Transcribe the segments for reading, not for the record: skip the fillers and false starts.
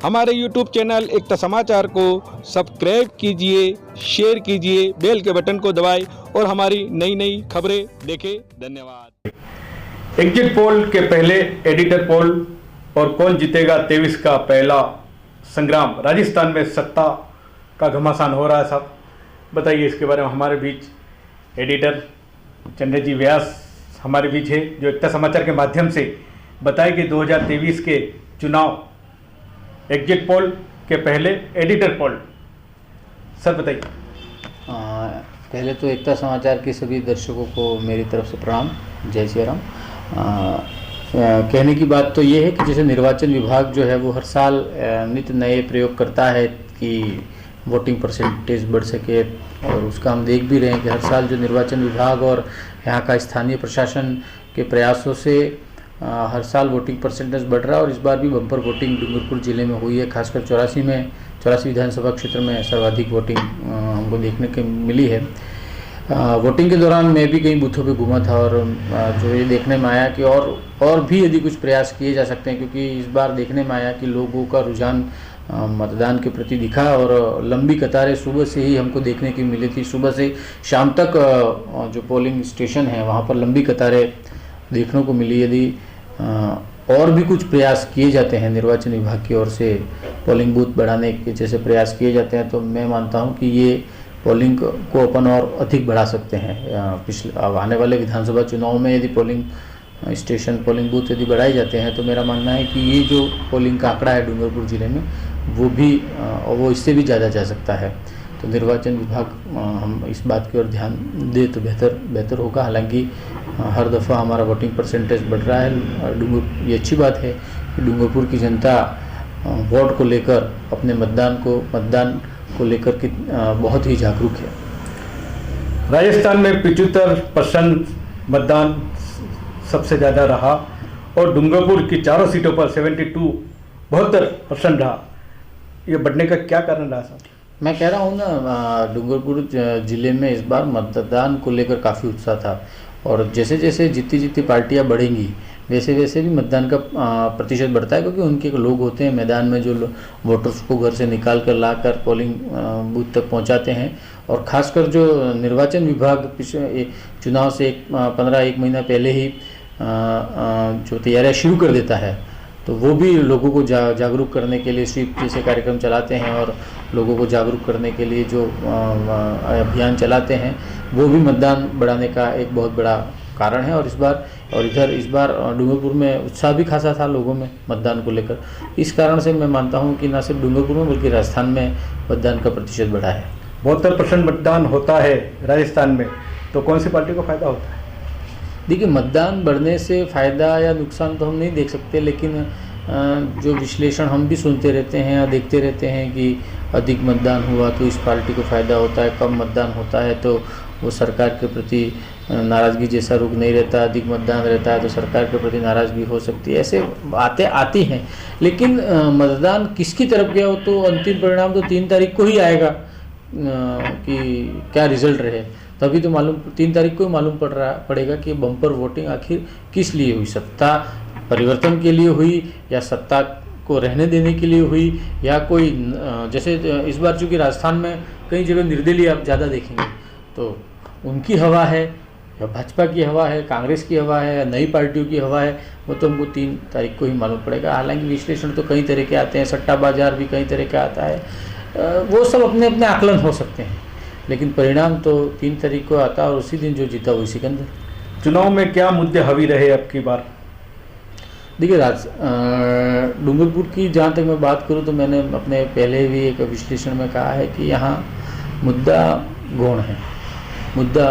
हमारे YouTube channel एकता समाचार को सब्सक्राइब कीजिए, शेयर कीजिए, बेल के बटन को दबाएं और हमारी नई नई खबरें देखें। धन्यवाद। एग्जिट पोल के पहले एडिटर पोल और कौन जीतेगा 23 का पहला संग्राम। राजस्थान में सत्ता का घमासान हो रहा है साहब, बताइए इसके बारे में। हमारे बीच एडिटर चंद्रजी व्यास हमारे बीच है, जो एकता समाचार के माध्यम से बताए कि 2023 के चुनाव एग्जिट पोल के पहले एडिटर पोल। सर बताइए। पहले तो एकता समाचार के सभी दर्शकों को मेरी तरफ से प्रणाम, जय श्री राम। कहने की बात तो ये है कि जैसे निर्वाचन विभाग जो है वो हर साल नित्य नए प्रयोग करता है कि वोटिंग परसेंटेज बढ़ सके, और उसका हम देख भी रहे हैं कि हर साल जो निर्वाचन विभाग और यहाँ का स्थानीय प्रशासन के प्रयासों से हर साल वोटिंग परसेंटेज बढ़ रहा है। और इस बार भी बम्पर वोटिंग डूंगरपुर जिले में हुई है, खासकर 84 विधानसभा क्षेत्र में सर्वाधिक वोटिंग हमको देखने को मिली है। वोटिंग के दौरान मैं भी कई बूथों पे घूमा था और जो ये देखने में आया कि और भी यदि कुछ प्रयास किए जा सकते हैं, क्योंकि इस बार देखने में आया कि लोगों का रुझान मतदान के प्रति दिखा और लंबी कतारें सुबह से ही हमको देखने की मिली थी। सुबह से शाम तक जो पोलिंग स्टेशन है वहाँ पर लंबी कतारें देखने को मिली। यदि और भी कुछ प्रयास किए जाते हैं निर्वाचन विभाग की ओर से, पोलिंग बूथ बढ़ाने के जैसे प्रयास किए जाते हैं, तो मैं मानता हूं कि ये पोलिंग को अपन और अधिक बढ़ा सकते हैं। पिछले आने वाले विधानसभा चुनाव में यदि पोलिंग स्टेशन, पोलिंग बूथ यदि बढ़ाए जाते हैं तो मेरा मानना है कि ये जो पोलिंग का आंकड़ा है डूंगरपुर जिले में वो इससे भी ज़्यादा जा सकता है। तो निर्वाचन विभाग हम इस बात की ओर ध्यान दे तो बेहतर होगा। हालांकि हर दफ़ा हमारा वोटिंग परसेंटेज बढ़ रहा है। ये अच्छी बात है कि डूंगरपुर की जनता वोट को लेकर, अपने मतदान को लेकर के बहुत ही जागरूक है। राजस्थान में 75% मतदान सबसे ज़्यादा रहा और डूंगरपुर की चारों सीटों पर 72% रहा। ये बढ़ने का क्या कारण रहा साहब? मैं कह रहा हूँ ना, डूंगरपुर जिले में इस बार मतदान को लेकर काफ़ी उत्साह था, और जैसे जैसे जितनी पार्टियां बढ़ेंगी वैसे वैसे भी मतदान का प्रतिशत बढ़ता है, क्योंकि उनके लोग होते हैं मैदान में जो वोटर्स को घर से निकाल कर लाकर पोलिंग बूथ तक पहुंचाते हैं। और ख़ासकर जो निर्वाचन विभाग पिछले चुनाव से 1 महीना पहले ही जो तैयारियां शुरू कर देता है, तो वो भी लोगों को जागरूक करने के लिए स्वीप जैसे कार्यक्रम चलाते हैं और लोगों को जागरूक करने के लिए जो अभियान चलाते हैं, वो भी मतदान बढ़ाने का एक बहुत बड़ा कारण है। और इस बार डूंगरपुर में उत्साह भी खासा था लोगों में मतदान को लेकर। इस कारण से मैं मानता हूं कि न सिर्फ डूंगरपुर में बल्कि राजस्थान में मतदान का प्रतिशत बढ़ा है। 72% मतदान होता है राजस्थान में, तो कौन सी पार्टी को फायदा होता है? देखिए, मतदान बढ़ने से फ़ायदा या नुकसान तो हम नहीं देख सकते, लेकिन जो विश्लेषण हम भी सुनते रहते हैं या देखते रहते हैं कि अधिक मतदान हुआ तो इस पार्टी को फ़ायदा होता है, कम मतदान होता है तो वो सरकार के प्रति नाराज़गी जैसा रुख नहीं रहता, अधिक मतदान रहता है तो सरकार के प्रति नाराज़गी हो सकती है। ऐसे बातें आती हैं, लेकिन मतदान किसकी तरफ गया हो तो अंतिम परिणाम तो 3 तारीख को ही आएगा कि क्या रिज़ल्ट रहे। तभी तो 3 तारीख को मालूम पड़ेगा कि बम्पर वोटिंग आखिर किस लिए हुई, सत्ता परिवर्तन के लिए हुई या सत्ता को रहने देने के लिए हुई, या कोई जैसे इस बार चूँकि राजस्थान में कई जगह निर्दलीय आप ज़्यादा देखेंगे, तो उनकी हवा है या भाजपा की हवा है, कांग्रेस की हवा है या नई पार्टियों की हवा है, वो तो हमको 3 तारीख को ही मालूम पड़ेगा। हालांकि विश्लेषण तो कई तरह के आते हैं, सट्टा बाजार भी कई तरह का आता है, वो सब अपने अपने आकलन हो सकते हैं, लेकिन परिणाम तो 3 तारीख को आता है और उसी दिन जो जीता वही सिकंदर। चुनाव में क्या मुद्दे हावी रहे अब की बार? देखिए, डूंगरपुर की जहाँ तक मैं बात करूँ तो मैंने अपने पहले भी एक विश्लेषण में कहा है कि यहाँ मुद्दा गौण है मुद्दा,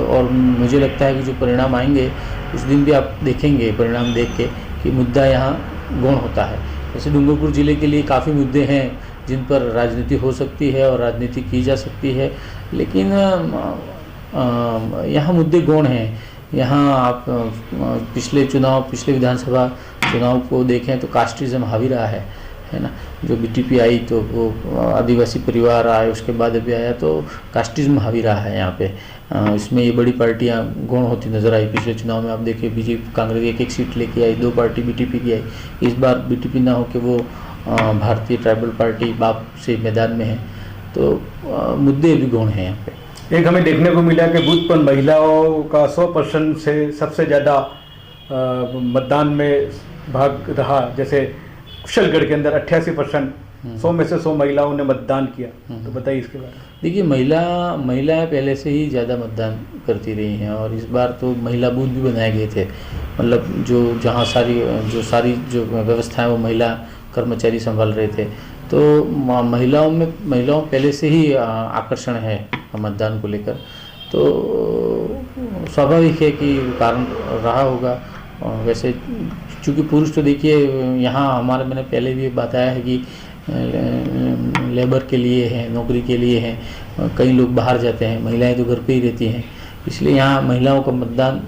और मुझे लगता है कि जो परिणाम आएंगे उस दिन भी आप देखेंगे परिणाम देख के कि मुद्दा यहाँ गौण होता है। जैसे डूंगरपुर ज़िले के लिए काफ़ी मुद्दे हैं जिन पर राजनीति हो सकती है और राजनीति की जा सकती है, लेकिन यहाँ मुद्दे गौण हैं। यहाँ आप पिछले विधानसभा चुनाव को देखें तो कास्टिज्म हावी रहा है ना। जो बीटीपी आई तो वो आदिवासी परिवार आए, उसके बाद अभी आया तो कास्टिज्म हावी रहा है यहाँ पे। इसमें ये बड़ी पार्टियाँ गौण होती नजर आई। पिछले चुनाव में आप देखिए बीजेपी कांग्रेस एक सीट लेके आई, 2 पार्टी बीटीपी की आई। इस बार बीटीपी ना हो कि वो भारतीय ट्राइबल पार्टी बाप से मैदान में है, तो मुद्दे भी गौण हैं यहाँ पे। एक हमें देखने को मिला कि बूथ पर महिलाओं का 100% से सबसे ज़्यादा मतदान में भाग रहा। जैसे कुशलगढ़ के अंदर 88%, 100 में से 100 महिलाओं ने मतदान किया। तो बताइए इसके बारे में। देखिए, महिलाएं पहले से ही ज़्यादा मतदान करती रही हैं, और इस बार तो महिला बूथ भी बनाए गए थे। मतलब जहाँ सारी जो व्यवस्थाएं वो महिला कर्मचारी संभाल रहे थे। तो महिलाओं पहले से ही आकर्षण है मतदान को लेकर, तो स्वाभाविक है कि कारण रहा होगा। वैसे चूँकि पुरुष तो देखिए यहाँ मैंने पहले भी बताया है कि लेबर के लिए हैं, नौकरी के लिए हैं, कई लोग बाहर जाते हैं, महिलाएं तो घर पे ही रहती हैं। इसलिए यहाँ महिलाओं का मतदान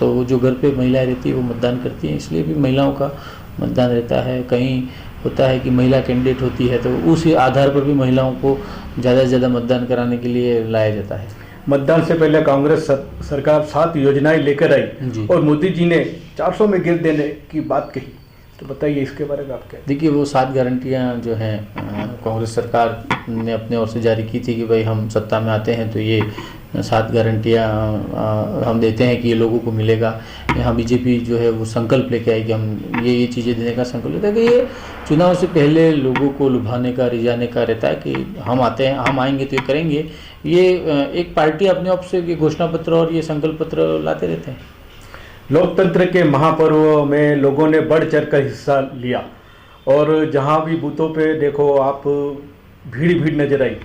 तो जो घर पे महिलाएं रहती है वो मतदान करती हैं, इसलिए भी महिलाओं का मतदान रहता है। कहीं होता है कि महिला कैंडिडेट होती है तो उस आधार पर भी महिलाओं को ज़्यादा से ज़्यादा मतदान कराने के लिए लाया जाता है। मतदान से पहले कांग्रेस सरकार 7 योजनाएं लेकर आई और मोदी जी ने 400 में गिर देने की बात कही। तो बताइए इसके बारे में आप क्या। देखिए, वो 7 गारंटियाँ जो हैं कांग्रेस सरकार ने अपने ओर से जारी की थी कि भाई हम सत्ता में आते हैं तो ये 7 गारंटियाँ हम देते हैं कि ये लोगों को मिलेगा। यहाँ बीजेपी जो है वो संकल्प लेके आई कि हम ये चीज़ें देने का संकल्प लेता है कि ये चुनाव से पहले लोगों को लुभाने का, रिझाने का रहता है कि हम आते हैं, हम आएंगे तो ये करेंगे। ये एक पार्टी अपने आप से घोषणा पत्र और ये संकल्प पत्र लाते रहते हैं। लोकतंत्र के महापर्व में लोगों ने बढ़ चढ़ कर हिस्सा लिया और जहां भी बूथों पे देखो आप भीड़ नजर आई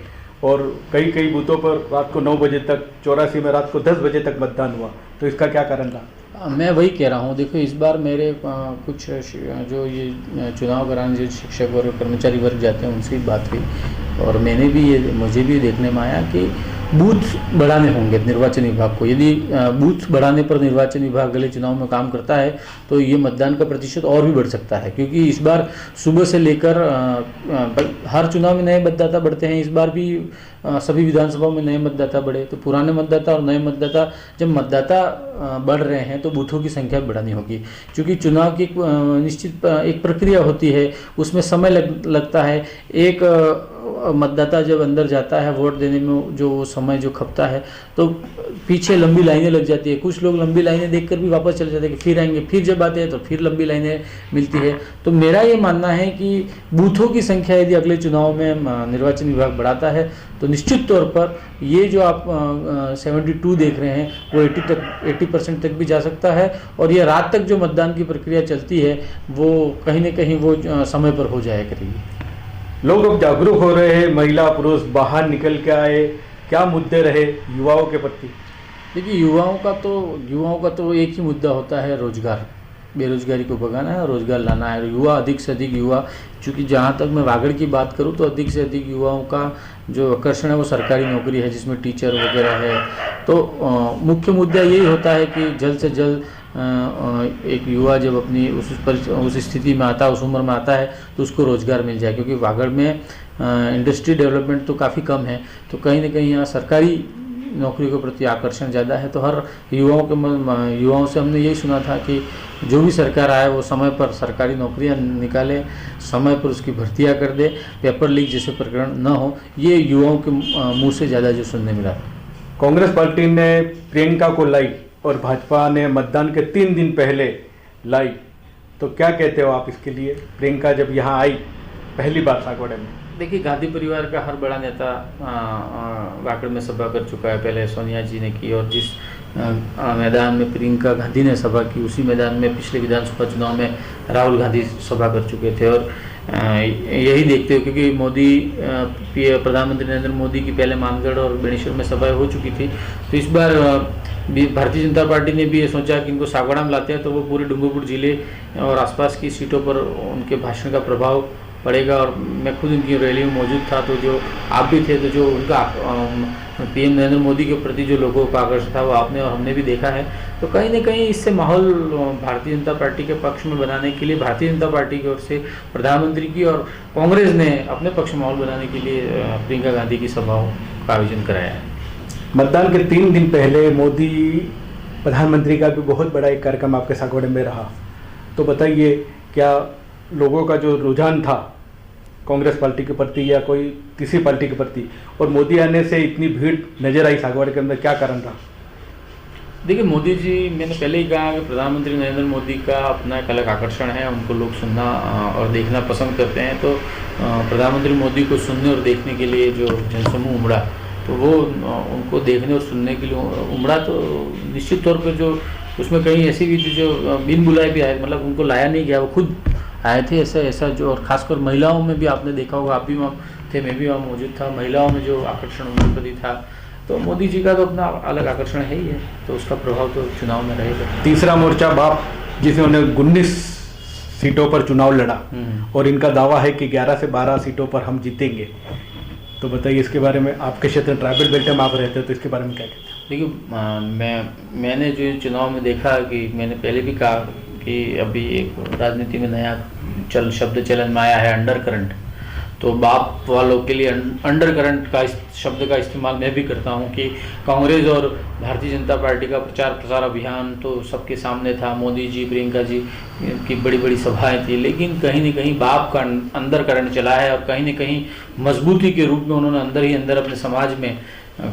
और कई बूथों पर रात को 9 बजे तक, 84 में रात को 10 बजे तक मतदान हुआ। तो इसका क्या कारण रहा? मैं वही कह रहा हूँ। देखो, इस बार मेरे कुछ जो ये चुनाव कराने जो शिक्षक और कर्मचारी वर्ग जाते हैं उनसे बात हुई और मुझे भी देखने में आया कि बूथ बढ़ाने होंगे निर्वाचन विभाग को। यदि बूथ बढ़ाने पर निर्वाचन विभाग अगले चुनाव में काम करता है तो ये मतदान का प्रतिशत और भी बढ़ सकता है, क्योंकि इस बार सुबह से लेकर हर चुनाव में नए मतदाता बढ़ते हैं। इस बार भी सभी विधानसभाओं में नए मतदाता बढ़े, तो पुराने मतदाता और नए मतदाता जब मतदाता बढ़ रहे हैं तो बूथों की संख्या बढ़ानी होगी, क्योंकि चुनाव की एक निश्चित एक प्रक्रिया होती है, उसमें समय लगता है। एक मतदाता जब अंदर जाता है वोट देने में जो समय जो खपता है तो पीछे लंबी लाइनें लग जाती है। कुछ लोग लंबी लाइनें देखकर भी वापस चले जाते हैं कि फिर आएंगे, फिर जब आते हैं तो फिर लंबी लाइनें मिलती है। तो मेरा ये मानना है कि बूथों की संख्या यदि अगले चुनाव में निर्वाचन विभाग बढ़ाता है तो निश्चित तौर पर ये जो आप 72 देख रहे हैं वो 80% तक भी जा सकता है और ये रात तक जो मतदान की प्रक्रिया चलती है वो कहीं ना कहीं वो समय पर हो जाया करेगी। लोग अब जागरूक हो रहे हैं, महिला पुरुष बाहर निकल के आए, क्या मुद्दे रहे युवाओं के प्रति? देखिए, युवाओं का तो एक ही मुद्दा होता है, रोजगार। बेरोजगारी को भगाना है, रोजगार लाना है। युवा अधिक से अधिक चूँकि जहाँ तक मैं वागड़ की बात करूँ तो अधिक से अधिक युवाओं का जो आकर्षण है वो सरकारी नौकरी है जिसमें टीचर वगैरह है। तो मुख्य मुद्दा यही होता है कि जल्द से जल्द एक युवा जब अपनी उस स्थिति में आता है, उस उम्र में आता है तो उसको रोज़गार मिल जाए, क्योंकि वागड़ में इंडस्ट्री डेवलपमेंट तो काफ़ी कम है। तो कहीं ना कहीं यहाँ सरकारी नौकरी के प्रति आकर्षण ज़्यादा है। तो हर युवाओं से हमने यही सुना था कि जो भी सरकार आए वो समय पर सरकारी नौकरियां निकाले, समय पर उसकी भर्तियां कर दे, पेपर लीक जैसे प्रकरण न हो। ये युवाओं के मुंह से ज़्यादा जो सुनने मिला। कांग्रेस पार्टी ने प्रियंका को लाई और भाजपा ने मतदान के 3 दिन पहले लाई, तो क्या कहते हो आप इसके लिए? प्रियंका जब यहाँ आई पहली बार सागवाड़े में, देखिए, गांधी परिवार का हर बड़ा नेता वाकड़ में सभा कर चुका है। पहले सोनिया जी ने की और जिस मैदान में प्रियंका गांधी ने सभा की उसी मैदान में पिछले विधानसभा चुनाव में राहुल गांधी सभा कर चुके थे। और यही देखते हो क्योंकि प्रधानमंत्री नरेंद्र मोदी की पहले मानगढ़ और बेणेश्वर में सभाएं हो चुकी थी, तो इस बार भारतीय जनता पार्टी ने भी ये सोचा कि इनको सागवाड़ा में लाते हैं तो वो पूरे डूंगरपुर जिले और आसपास की सीटों पर उनके भाषण का प्रभाव पड़ेगा। और मैं खुद उनकी रैली में मौजूद था, तो जो आप भी थे, तो जो उनका पीएम नरेंद्र मोदी के प्रति जो लोगों का आकर्षण था वो आपने और हमने भी देखा है। तो कहीं ना कहीं इससे माहौल भारतीय जनता पार्टी के पक्ष में बनाने के लिए भारतीय जनता पार्टी की ओर से प्रधानमंत्री की और कांग्रेस ने अपने पक्ष में माहौल बनाने के लिए प्रियंका गांधी की सभाओं का आयोजन कराया है। मतदान के 3 दिन पहले मोदी प्रधानमंत्री का भी बहुत बड़ा एक कार्यक्रम आपके सागवाड़े में रहा, तो बताइए क्या लोगों का जो रुझान था कांग्रेस पार्टी के प्रति या कोई किसी पार्टी के प्रति, और मोदी आने से इतनी भीड़ नजर आई सागवाड़ा के अंदर, क्या कारण रहा? देखिए, मोदी जी, मैंने पहले ही कहा कि प्रधानमंत्री नरेंद्र मोदी का अपना एक अलग आकर्षण है, उनको लोग सुनना और देखना पसंद करते हैं। तो प्रधानमंत्री मोदी को सुनने और देखने के लिए जो जनसमूह उमड़ा, तो वो उनको देखने और सुनने के लिए उमड़ा। तो निश्चित तौर पर जो उसमें कहीं ऐसी भी थी जो बिन बुलाए भी आए, मतलब उनको लाया नहीं गया, वो खुद आए थे। ऐसा जो, और खासकर महिलाओं में भी आपने देखा होगा, आप भी वहाँ थे, मैं भी वहाँ मौजूद था, महिलाओं में जो आकर्षण उनके प्रति था, तो मोदी जी का तो अपना अलग आकर्षण है ही है, तो उसका प्रभाव तो चुनाव में रहेगा। तीसरा मोर्चा बाप, जिन्होंने 19 सीटों पर चुनाव लड़ा और इनका दावा है कि 11 से 12 सीटों पर हम जीतेंगे, तो बताइए इसके बारे में। आपके क्षेत्र ट्राइबल बेल्ट में आप रहते हैं, तो इसके बारे में क्या कहते हैं? देखिए, मैंने जो चुनाव में देखा कि मैंने पहले भी कहा कि अभी एक राजनीति में नया शब्द चलन में आया है, अंडर करंट। तो बाप वालों के लिए अंडर करंट का शब्द का इस्तेमाल मैं भी करता हूं कि कांग्रेस और भारतीय जनता पार्टी का प्रचार प्रसार अभियान तो सबके सामने था, मोदी जी, प्रियंका जी की बड़ी बड़ी सभाएं थी, लेकिन कहीं न कहीं बाप का अंदर करंट चला है और कहीं न कहीं मजबूती के रूप में उन्होंने अंदर ही अंदर अपने समाज में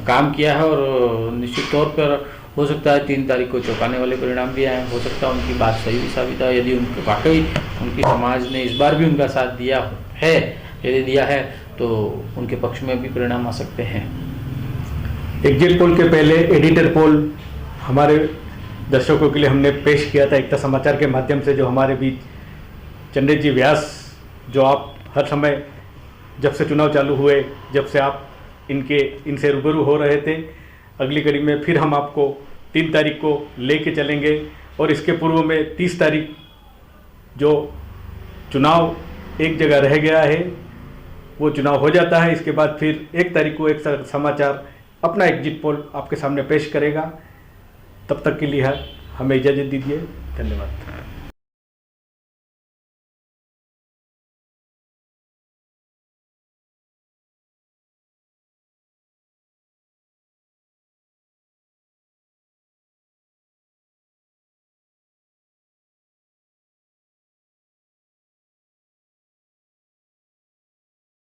काम किया है। और निश्चित तौर पर हो सकता है 3 तारीख को चौंकाने वाले परिणाम भी आए, हो सकता है उनकी बात सही भी साबित है। यदि उनके वाकई उनकी समाज ने इस बार भी उनका साथ दिया है, यदि दिया है, तो उनके पक्ष में भी परिणाम आ सकते हैं। एग्जिट पोल के पहले एडिटर पोल हमारे दर्शकों के लिए हमने पेश किया था एकता समाचार के माध्यम से, जो हमारे बीच चंद्र जी व्यास, जो आप हर समय जब से चुनाव चालू हुए, जब से आप इनसे रूबरू हो रहे थे। अगली कड़ी में फिर हम आपको 3 तारीख को लेके चलेंगे, और इसके पूर्व में 30 तारीख जो चुनाव एक जगह रह गया है वो चुनाव हो जाता है। इसके बाद फिर 1 तारीख को एक समाचार अपना एग्जिट पोल आपके सामने पेश करेगा। तब तक के लिए हमें इजाज़त दीजिए। धन्यवाद।